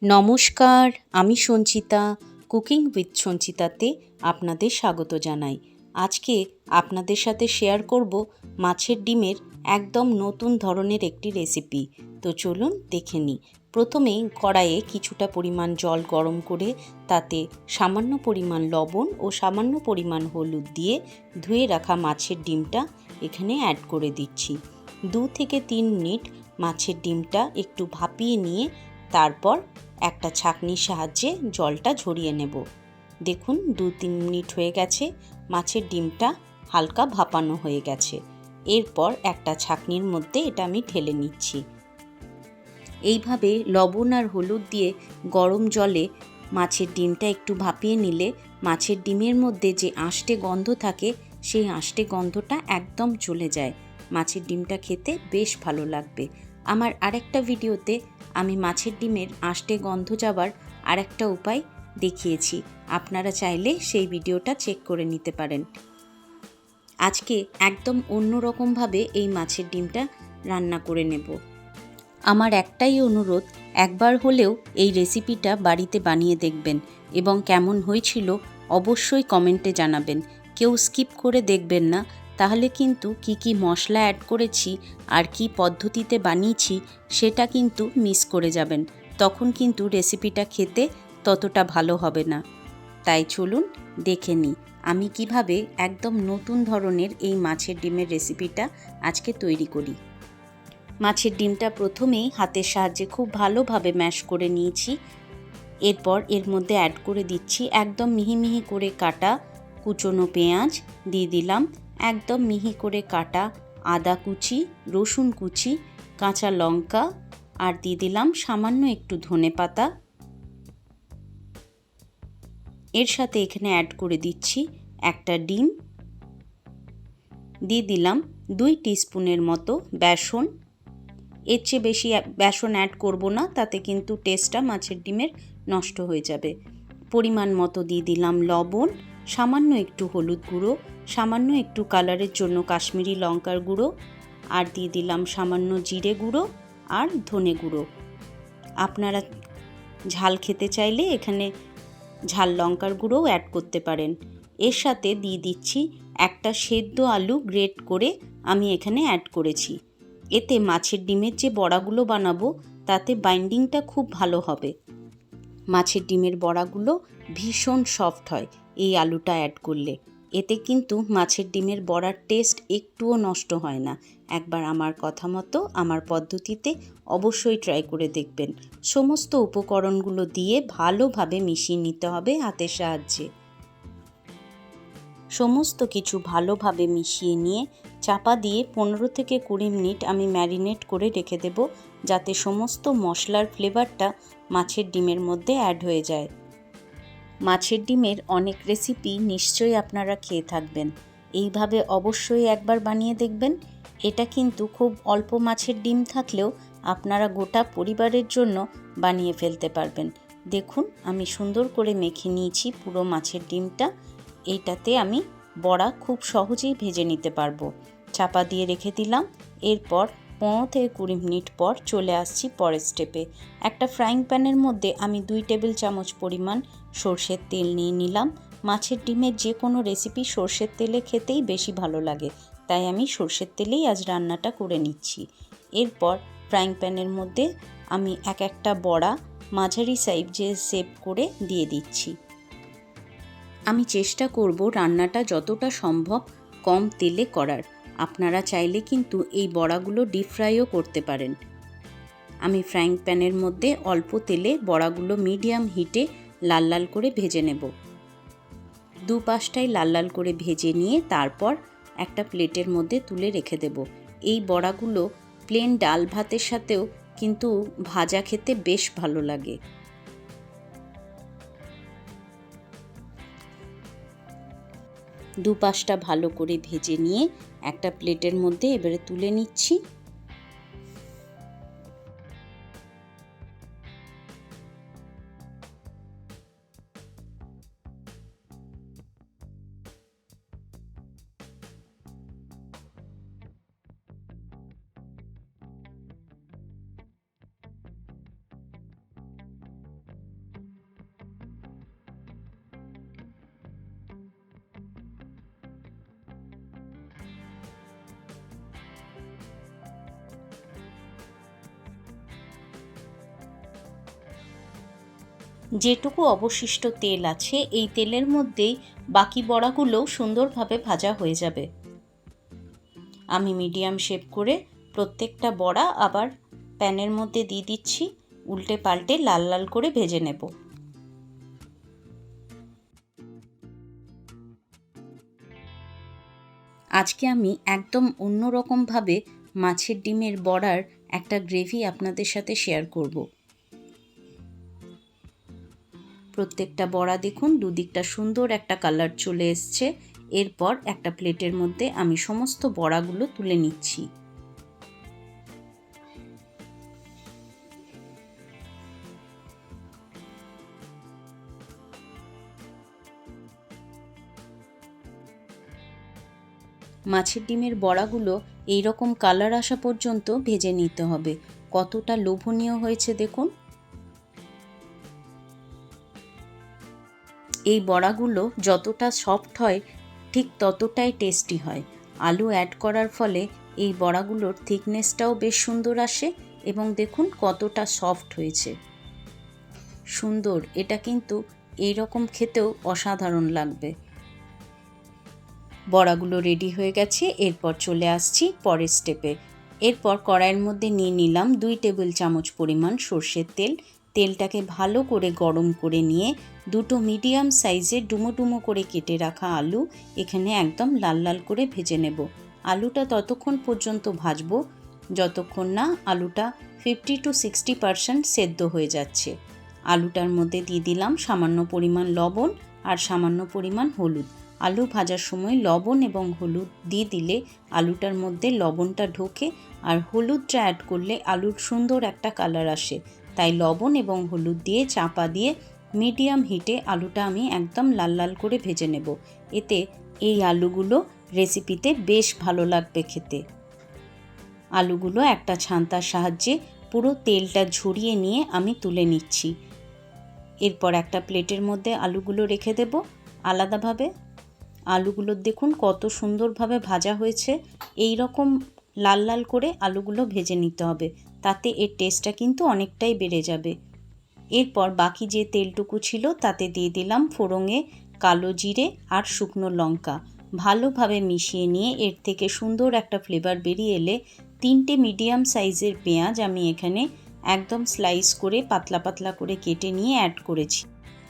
নমস্কার, আমি Sanchita. Cooking with সঞ্চিতাতে আপনাদের স্বাগত জানাই। আজকে আপনাদের সাথে শেয়ার করব মাছের ডিমের একদম নতুন ধরনের একটি রেসিপি। তো চলুন দেখে নিই। প্রথমেই কড়াইয়ে কিছুটা পরিমাণ জল গরম করে তাতে সামান্য পরিমাণ লবণ ও সামান্য পরিমাণ হলুদ দিয়ে ধুয়ে রাখা মাছের ডিমটা এখানে অ্যাড করে দিচ্ছি। 2 থেকে 3 মিনিট মাছের ডিমটা একটু ভাপিয়ে নিয়ে তারপর একটা ছাঁকনির সাহায্যে জলটা ঝরিয়ে নেব। দেখুন 2-3 মিনিট হয়ে গেছে, মাছের ডিমটা হালকা ভাপানো হয়ে গেছে। এরপর একটা ছাঁকনির মধ্যে এটা আমি ঢেলে নিচ্ছি। এইভাবে লবণ আর হলুদ দিয়ে গরম জলে মাছের ডিমটা একটু ভাপিয়ে নিলে মাছের ডিমের মধ্যে যে আষ্টে গন্ধ থাকে সেই আষ্টে গন্ধটা একদম চলে যায়। মাছের ডিমটা খেতে বেশ ভালো লাগবে। আমার আরেকটা ভিডিওতে আমি মাছের ডিমের আষ্টে গন্ধ যাবার আরেকটা উপায় দেখিয়েছি, আপনারা চাইলে সেই ভিডিওটা চেক করে নিতে পারেন। আজকে একদম অন্যরকমভাবে এই মাছের ডিমটা রান্না করে নেব। আমার একটাই অনুরোধ, একবার হলেও এই রেসিপিটা বাড়িতে বানিয়ে দেখবেন এবং কেমন হয়েছিল অবশ্যই কমেন্টে জানাবেন। কেউ স্কিপ করে দেখবেন না, তাহলে কিন্তু কি মশলা অ্যাড করেছি আর কি পদ্ধতিতে বানিয়েছি সেটা কিন্তু মিস করে যাবেন। তখন কিন্তু রেসিপিটা খেতে ততটা ভালো হবে না। তাই চলুন দেখে নিই আমি কিভাবে একদম নতুন ধরনের এই মাছের ডিমের রেসিপিটা আজকে তৈরি করি। মাছের ডিমটা প্রথমেই হাতের সাহায্যে খুব ভালোভাবে ম্যাশ করে নিয়েছি। এরপর এর মধ্যে অ্যাড করে দিচ্ছি একদম মিহি মিহি করে কাটা কুচনো পেঁয়াজ, দিয়ে দিলাম একদম মিহি করে কাটা আদা কুচি, রসুন কুচি, কাঁচা লঙ্কা, আর দিয়ে দিলাম সামান্য একটু ধনেপাতা। এর সাথে এখানে অ্যাড করে দিচ্ছি একটা ডিম, দিয়ে দিলাম 2 টিস্পুনের মতো বেসন। এর চেয়ে বেশি বেসন অ্যাড করব না, তাতে কিন্তু টেস্টটা মাছের ডিমের নষ্ট হয়ে যাবে। পরিমাণ মতো দিয়ে দিলাম লবণ, সামান্য একটু হলুদ গুঁড়ো, সামান্য একটু কালারের জন্য কাশ্মীরি লঙ্কার গুঁড়ো, আর দিয়ে দিলাম সামান্য জিরে গুঁড়ো আর ধনে গুঁড়ো। আপনারা ঝাল খেতে চাইলে এখানে ঝাল লঙ্কার গুঁড়োও অ্যাড করতে পারেন। এর সাথে দিয়ে দিচ্ছি একটা সেদ্ধ আলু গ্রেট করে আমি এখানে অ্যাড করেছি। এতে মাছের ডিমের যে বড়াগুলো বানাবো তাতে বাইন্ডিংটা খুব ভালো হবে। মাছের ডিমের বড়াগুলো ভীষণ সফট হয় এই আলুটা অ্যাড করলে। এতে কিন্তু মাছের ডিমের বড়ার টেস্ট একটুও নষ্ট হয় না। একবার আমার কথা মতো আমার পদ্ধতিতে অবশ্যই ট্রাই করে দেখবেন। সমস্ত উপকরণগুলো দিয়ে ভালোভাবে মিশিয়ে নিতে হবে হাতের সাহায্যে। সমস্ত কিছু ভালোভাবে মিশিয়ে নিয়ে চাপা দিয়ে 15 থেকে 20 মিনিট আমি ম্যারিনেট করে রেখে দেব, যাতে সমস্ত মশলার ফ্লেভারটা মাছের ডিমের মধ্যে অ্যাড হয়ে যায়। মাছের ডিমের অনেক রেসিপি নিশ্চয়ই আপনারা খেয়ে থাকবেন, এইভাবে অবশ্যই একবার বানিয়ে দেখবেন। এটা কিন্তু খুব অল্প মাছের ডিম থাকলেও আপনারা গোটা পরিবারের জন্য বানিয়ে ফেলতে পারবেন। দেখুন আমি সুন্দর করে মেখে নিয়েছি পুরো মাছের ডিমটা। এইটাতে আমি বড়া খুব সহজেই ভেজে নিতে পারবো। চাপা দিয়ে রেখে দিলাম। এরপর 15 থেকে 20 মিনিট পর চলে আসছি পরের স্টেপে। একটা ফ্রাইং প্যানের মধ্যে আমি 2 টেবিল চামচ পরিমাণ সর্ষের তেল নিয়ে নিলাম। মাছের ডিমের যে কোনো রেসিপি সর্ষের তেলে খেতেই বেশি ভালো লাগে, তাই আমি সর্ষের তেলেই আজ রান্নাটা করে নিচ্ছি। এরপর ফ্রাইং প্যানের মধ্যে আমি একটা বড়া মাঝারি সাইজে শেপ করে দিয়ে দিচ্ছি। আমি চেষ্টা করব রান্নাটা যতটা সম্ভব কম তেলে করার। আপনারা চাইলে কিন্তু এই বড়াগুলো ডিপ ফ্রাইও করতে পারেন। আমি ফ্রাইং প্যানের মধ্যে অল্প তেলে বড়াগুলো মিডিয়াম হিটে লাল লাল করে ভেজে নেব। দুপাশটাই লাল লাল করে ভেজে নিয়ে তারপর একটা প্লেটের মধ্যে তুলে রেখে দেব। এই বড়াগুলো প্লেন ডাল ভাতের সাথেও কিন্তু ভাজা খেতে বেশ ভালো লাগে। দুপাশটা ভালো করে ভেজে নিয়ে একটা প্লেটের মধ্যে এবারে তুলে নিচ্ছি। যেটুকু অবশিষ্ট তেল আছে এই তেলের মধ্যেই বাকি বড়াগুলোও সুন্দরভাবে ভাজা হয়ে যাবে। আমি মিডিয়াম শেপ করে প্রত্যেকটা বড়া আবার প্যানের মধ্যে দিয়ে দিচ্ছি, উল্টে পাল্টে লাল লাল করে ভেজে নেব। আজকে আমি একদম অন্যরকমভাবে মাছের ডিমের বড়ার একটা গ্রেভি আপনাদের সাথে শেয়ার করব। প্রত্যেকটা বড়া দেখুন দুদিকটা সুন্দর একটা কালার চলে এসছে। এরপর একটা প্লেটের মধ্যে আমি সমস্ত বড়াগুলো তুলে নিচ্ছি। মাছের ডিমের বড়াগুলো এই রকম কালার আসা পর্যন্ত ভেজে নিতে হবে। কতটা লোভনীয় হয়েছে দেখুন। এই বড়াগুলো যতটা সফট হয় ঠিক ততটাই টেস্টি হয়। আলু অ্যাড করার ফলে এই বড়াগুলোর থিকনেসটাও বেশ সুন্দর আসে এবং দেখুন কতটা সফট হয়েছে। সুন্দর, এটা কিন্তু এই রকম খেতেও অসাধারণ লাগবে। বড়াগুলো রেডি হয়ে গেছে। এরপর চলে আসছি পরের স্টেপে। এরপর কড়াইয়ের মধ্যে নিয়ে নিলাম 2 টেবিল চামচ পরিমাণ সর্ষের তেল। তেলটাকে ভালো করে গরম করে নিয়ে দুটো মিডিয়াম সাইজের ডুমো ডুমো করে কেটে রাখা আলু এখানে একদম লাল লাল করে ভেজে নেব। আলুটা ততক্ষণ পর্যন্ত ভাজবো যতক্ষণ না আলুটা 50 to 60% সেদ্ধ হয়ে যাচ্ছে। আলুটার মধ্যে দিয়ে দিলাম সামান্য পরিমাণ লবণ আর সামান্য পরিমাণ হলুদ। আলু ভাজার সময় লবণ এবং হলুদ দিয়ে দিলে আলুটার মধ্যে লবণটা ঢোকে আর হলুদটা অ্যাড করলে আলুর সুন্দর একটা কালার আসে। তাই লবণ এবং হলুদ দিয়ে চাপা দিয়ে মিডিয়াম হিটে আলুটা আমি একদম লাল লাল করে ভেজে নেব। এতে এই আলুগুলো রেসিপিতে বেশ ভালো লাগবে খেতে। আলুগুলো একটা ছান্তার সাহায্যে পুরো তেলটা ঝরিয়ে নিয়ে আমি তুলে নিচ্ছি। এরপর একটা প্লেটের মধ্যে আলুগুলো রেখে দেব আলাদাভাবে। আলুগুলো দেখুন কত সুন্দরভাবে ভাজা হয়েছে। এই রকম লাল লাল করে আলুগুলো ভেজে নিতে হবে, তাতে এর টেস্টটা কিন্তু অনেকটাই বেড়ে যাবে। এরপর বাকি যে তেলটুকু ছিল তাতে দিয়ে দিলাম ফোড়নে কালো জিরে আর শুকনো লঙ্কা। ভালোভাবে মিশিয়ে নিয়ে এর থেকে সুন্দর একটা ফ্লেভার বেরিয়ে এলে 3টে মিডিয়াম সাইজের পেঁয়াজ আমি এখানে একদম স্লাইস করে পাতলা পাতলা করে কেটে নিয়ে অ্যাড করেছি।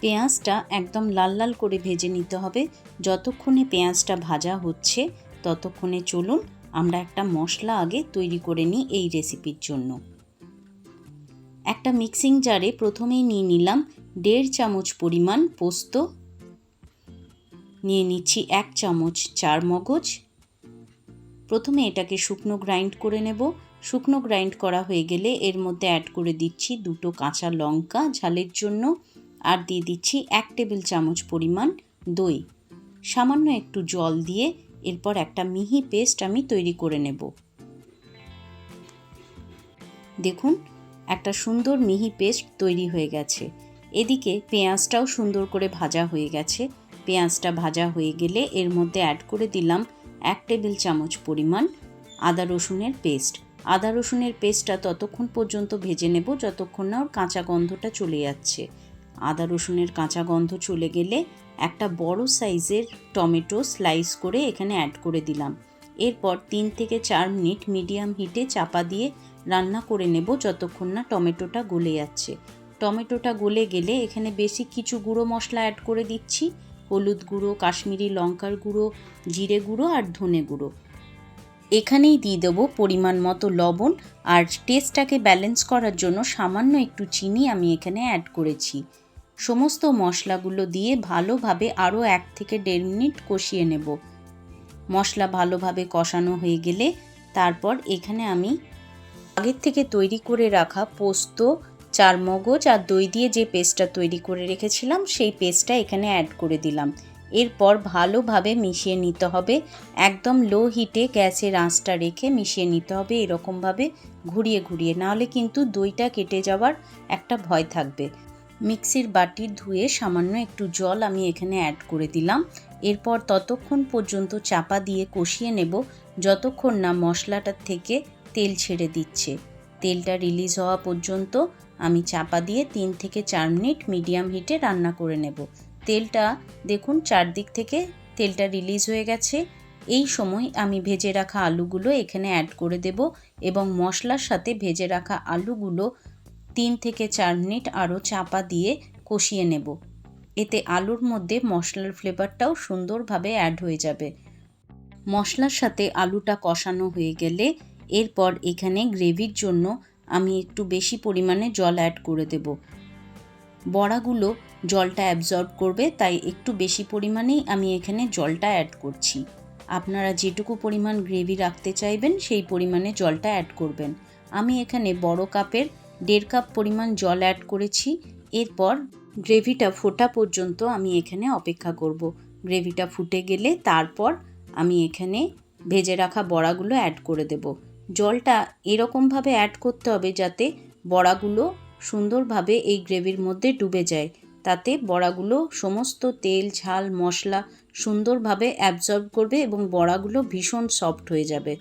পেঁয়াজটা একদম লাল লাল করে ভেজে নিতে হবে। যতক্ষণে পেঁয়াজটা ভাজা হচ্ছে ততক্ষণে চলুন আমরা একটা মশলা আগে তৈরি করে নিই এই রেসিপির জন্য। একটা মিক্সিং জারে প্রথমেই নিয়ে নিলাম 1.5 চামচ পরিমাণ পোস্ত, নিয়ে নিচ্ছি 1 চামচ চারমগজ। প্রথমে এটাকে শুকনো গ্রাইন্ড করে নেব। শুকনো গ্রাইন্ড করা হয়ে গেলে এর মধ্যে অ্যাড করে দিচ্ছি 2টো কাঁচা লঙ্কা ঝালের জন্য, আর দিয়ে দিচ্ছি 1 টেবিল চামচ পরিমাণ দই। সামান্য একটু জল দিয়ে এরপর একটা মিহি পেস্ট আমি তৈরি করে নেব। দেখুন একটা সুন্দর মিহি পেস্ট তৈরি হয়ে গেছে। এদিকে পেঁয়াজটাও সুন্দর করে ভাজা হয়ে গেছে। পেঁয়াজটা ভাজা হয়ে গেলে এর মধ্যে অ্যাড করে দিলাম 1 টেবিল চামচ পরিমাণ আদা রসুনের পেস্ট। আদা রসুনের পেস্টটা ততক্ষণ পর্যন্ত ভেজে নেব যতক্ষণ না ওর কাঁচা গন্ধটা চলে যাচ্ছে। আদা রসুনের কাঁচা গন্ধ চলে গেলে একটা বড় সাইজের টমেটো স্লাইস করে এখানে অ্যাড করে দিলাম। এরপর 3 থেকে 4 মিনিট মিডিয়াম হিটে চাপা দিয়ে রান্না করে নেব যতক্ষণ না টমেটোটা গলে যাচ্ছে। টমেটোটা গলে গেলে এখানে বেশি কিছু গুঁড়ো মশলা অ্যাড করে দিচ্ছি। হলুদ গুঁড়ো, কাশ্মীরি লঙ্কার গুঁড়ো, জিরে গুঁড়ো আর ধনে গুঁড়ো। এখানেই দিয়ে দেবো পরিমাণ মতো লবণ, আর টেস্টটাকে ব্যালেন্স করার জন্য সামান্য একটু চিনি আমি এখানে অ্যাড করেছি। সমস্ত মশলাগুলো দিয়ে ভালোভাবে আরও 1 থেকে 1.5 মিনিট কষিয়ে নেব। মশলা ভালোভাবে কষানো হয়ে গেলে তারপর এখানে আমি আগের থেকে তৈরি করে রাখা পোস্ত, চারমগজ আর দই দিয়ে যে পেস্টটা তৈরি করে রেখেছিলাম সেই পেস্টটা এখানে অ্যাড করে দিলাম। এরপর ভালোভাবে মিশিয়ে নিতে হবে। একদম লো হিটে গ্যাসের আঁচটা রেখে মিশিয়ে নিতে হবে এরকমভাবে ঘুরিয়ে ঘুরিয়ে, নাহলে কিন্তু দইটা কেটে যাওয়ার একটা ভয় থাকবে। মিক্সির বাটি ধুয়ে সামান্য একটু জল আমি এখানে অ্যাড করে দিলাম। এরপর ততক্ষণ পর্যন্ত চাপা দিয়ে কষিয়ে নেব যতক্ষণ না মশলাটার থেকে তেল ছেড়ে দিচ্ছে। তেলটা রিলিজ হওয়া পর্যন্ত আমি চাপা দিয়ে 3 থেকে 4 মিনিট মিডিয়াম হিটে রান্না করে নেব। তেলটা দেখুন চারদিক থেকে তেলটা রিলিজ হয়ে গেছে। এই সময় আমি ভেজে রাখা আলুগুলো এখানে অ্যাড করে দেব এবং মশলার সাথে ভেজে রাখা আলুগুলো 3 থেকে 4 মিনিট আরও চাপা দিয়ে কষিয়ে নেব। এতে আলুর মধ্যে মশলার ফ্লেভারটাও সুন্দরভাবে অ্যাড হয়ে যাবে। মশলার সাথে আলুটা কষানো হয়ে গেলে এরপর এখানে গ্রেভির জন্য আমি একটু বেশি পরিমাণে জল অ্যাড করে দেব। বড়াগুলো জলটা অ্যাবজর্ব করবে, তাই একটু বেশি পরিমাণেই আমি এখানে জলটা অ্যাড করছি। আপনারা যেটুকু পরিমাণ গ্রেভি রাখতে চাইবেন সেই পরিমাণে জলটা অ্যাড করবেন। আমি এখানে বড় কাপের 1.5 কাপ পরিমাণ জল অ্যাড করেছি। এরপর গ্রেভিটা ফোটা পর্যন্ত আমি এখানে অপেক্ষা করব। গ্রেভিটা ফুটে গেলে তারপর আমি এখানে ভেজে রাখা বড়াগুলো অ্যাড করে দেব। জলটা এরকমভাবে অ্যাড করতে হবে যাতে বড়াগুলো সুন্দরভাবে এই গ্রেভির মধ্যে ডুবে যায়, তাতে বড়াগুলো সমস্ত তেল ঝাল মশলা সুন্দরভাবে অ্যাবজর্ব করবে এবং বড়াগুলো ভীষণ সফট হয়ে যাবে।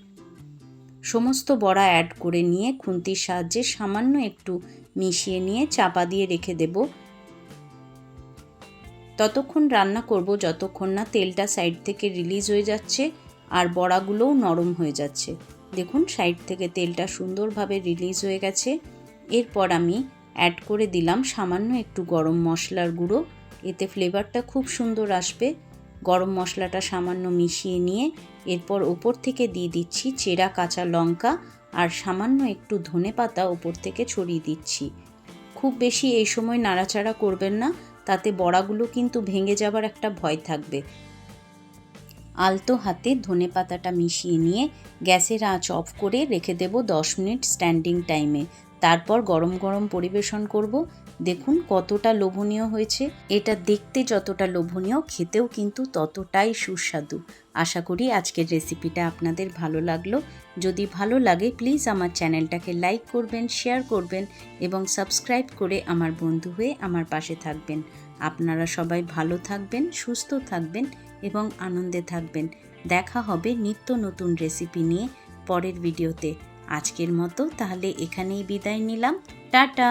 সমস্ত বড়া অ্যাড করে নিয়ে খুন্তির সাহায্যে সামান্য একটু মিশিয়ে নিয়ে চাপা দিয়ে রেখে দেব। ততক্ষণ রান্না করব যতক্ষণ না তেলটা সাইড থেকে রিলিজ হয়ে যাচ্ছে আর বড়াগুলোও নরম হয়ে যাচ্ছে। দেখুন সাইড থেকে তেলটা সুন্দরভাবে রিলিজ হয়ে গেছে। এরপর আমি অ্যাড করে দিলাম সামান্য একটু গরম মশলার গুঁড়ো, এতে ফ্লেভারটা খুব সুন্দর আসবে। গরম মশলাটা সামান্য মিশিয়ে নিয়ে এরপর ওপর থেকে দিয়ে দিচ্ছি চেরা কাঁচা লঙ্কা আর সামান্য একটু ধনেপাতা ওপর থেকে ছড়িয়ে দিচ্ছি। খুব বেশি এই সময় নাড়াচাড়া করবেন না, তাতে বড়াগুলো কিন্তু ভেঙে যাবার একটা ভয় থাকবে। আলতো হাতে ধনেপাতাটা মিশিয়ে নিয়ে গ্যাসের আঁচ অফ করে রেখে দেব 10 মিনিট স্ট্যান্ডিং টাইমে। তারপর গরম গরম পরিবেশন করব। দেখুন কতটা লোভনীয় হয়েছে। এটা দেখতে যতটা লোভনীয়, খেতেও কিন্তু ততটাই সুস্বাদু। আশা করি আজকের রেসিপিটা আপনাদের ভালো লাগলো। যদি ভালো লাগে প্লিজ আমার চ্যানেলটাকে লাইক করবেন, শেয়ার করবেন এবং সাবস্ক্রাইব করে আমার বন্ধু হয়ে আমার পাশে থাকবেন। আপনারা সবাই ভালো থাকবেন, সুস্থ থাকবেন এবং আনন্দে থাকবেন। দেখা হবে নিত্য নতুন রেসিপি নিয়ে পরের ভিডিওতে। আজকের মতো তাহলে এখানেই বিদায় নিলাম। টাটা।